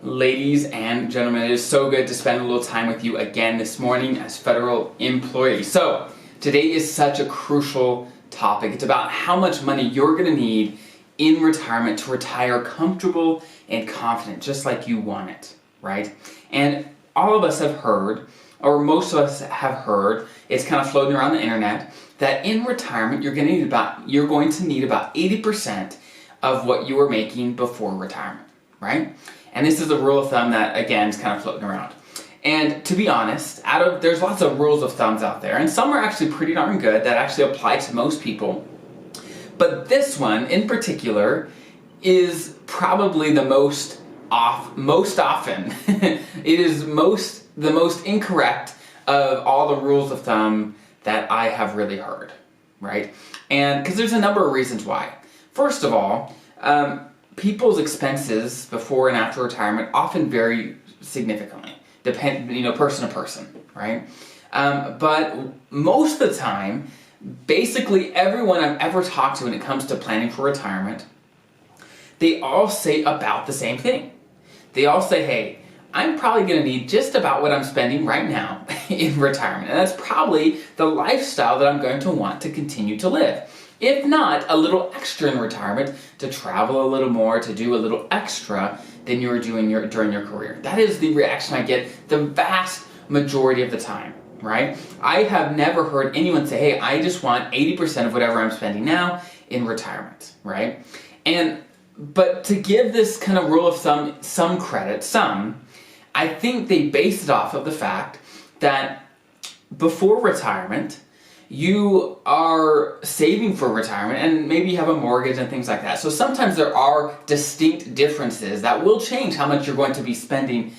Ladies and gentlemen, it is so good to spend a little time with you again this morning as federal employees. So, today is such a crucial topic. It's about how much money you're going to need in retirement to retire comfortable and confident, just like you want it, right? And all of us have heard, or most of us have heard, it's kind of floating around the internet, that in retirement you're going to need about 80% of what you were making before retirement, right? And this is a rule of thumb that, again, is kind of floating around. And to be honest, there's lots of rules of thumbs out there, and some are actually pretty darn good that actually apply to most people. But this one, in particular, is probably the most often. It is the most incorrect of all the rules of thumb that I have really heard, right? And because there's a number of reasons why. First of all, people's expenses before and after retirement often vary significantly, person to person, right? But most of the time, basically everyone I've ever talked to when it comes to planning for retirement, they all say about the same thing. They all say, hey, I'm probably going to need just about what I'm spending right now in retirement. And that's probably the lifestyle that I'm going to want to continue to live. If not, a little extra in retirement to travel a little more, to do a little extra than you were doing during your career. That is the reaction I get the vast majority of the time, right? I have never heard anyone say, hey, I just want 80% of whatever I'm spending now in retirement, right? But to give this kind of rule of thumb some credit, I think they base it off of the fact that before retirement, you are saving for retirement and maybe you have a mortgage and things like that. So sometimes there are distinct differences that will change how much you're going to be spending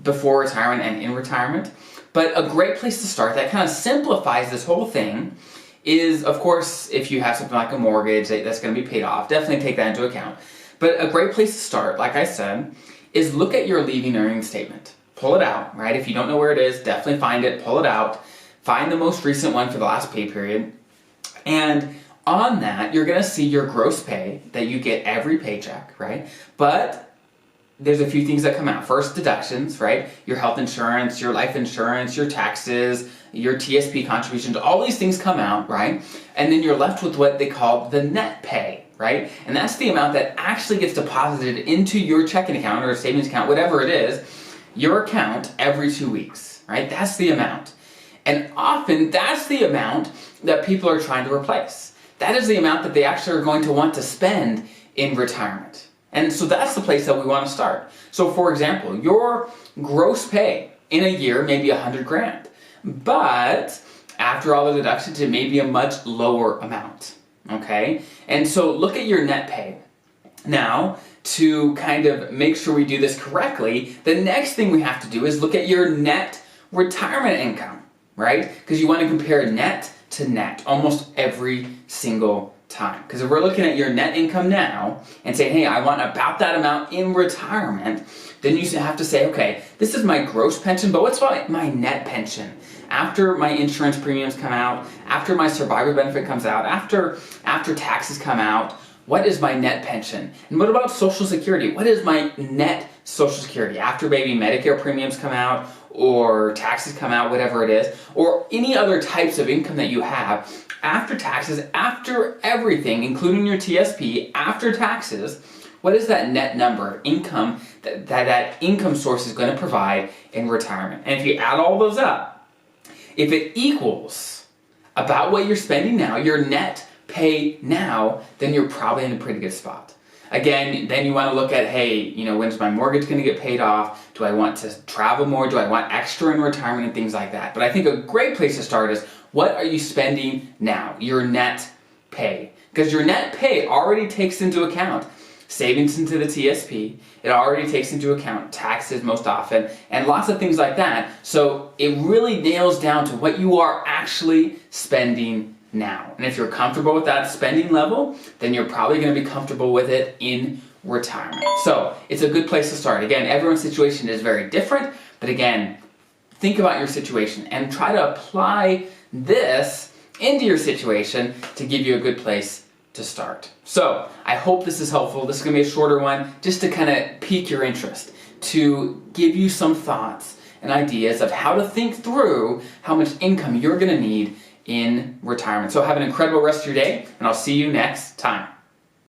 before retirement and in retirement. But a great place to start that kind of simplifies this whole thing is, of course, if you have something like a mortgage that's going to be paid off, definitely take that into account. But a great place to start, like I said, is look at your leaving earnings statement. Pull it out, right? If you don't know where it is, definitely find it, pull it out. Find the most recent one for the last pay period. And on that, you're going to see your gross pay that you get every paycheck, right? But there's a few things that come out. First, deductions, right? Your health insurance, your life insurance, your taxes, your TSP contributions, all these things come out, right? And then you're left with what they call the net pay, right? And that's the amount that actually gets deposited into your checking account or savings account, whatever it is, your account every 2 weeks, right? That's the amount. And often that's the amount that people are trying to replace. That is the amount that they actually are going to want to spend in retirement. And so that's the place that we want to start. So for example, your gross pay in a year may be $100,000, but after all the deductions, it may be a much lower amount, okay? And so look at your net pay. Now, to kind of make sure we do this correctly, the next thing we have to do is look at your net retirement income, right? Because you want to compare net to net almost every single time. Because if we're looking at your net income now and saying, hey, I want about that amount in retirement, then you have to say, okay, this is my gross pension, but what's my net pension? After my insurance premiums come out, after my survivor benefit comes out, after taxes come out, what is my net pension? And what about Social Security? What is my net Social Security? After maybe Medicare premiums come out, or taxes come out, whatever it is, or any other types of income that you have, after taxes, after everything, including your TSP, after taxes, what is that net number of income that income source is going to provide in retirement? And if you add all those up, if it equals about what you're spending now, your net pay now, then you're probably in a pretty good spot. Again, then you want to look at, hey, when's my mortgage going to get paid off? Do I want to travel more? Do I want extra in retirement and things like that? But I think a great place to start is, what are you spending now? Your net pay. Because your net pay already takes into account savings into the TSP. It already takes into account taxes most often and lots of things like that. So it really nails down to what you are actually spending now. And if you're comfortable with that spending level, then you're probably going to be comfortable with it in retirement. So it's a good place to start. Again, everyone's situation is very different, but again, think about your situation and try to apply this into your situation to give you a good place to start. So I hope this is helpful. This is going to be a shorter one just to kind of pique your interest, to give you some thoughts and ideas of how to think through how much income you're going to need in retirement. So have an incredible rest of your day, and I'll see you next time.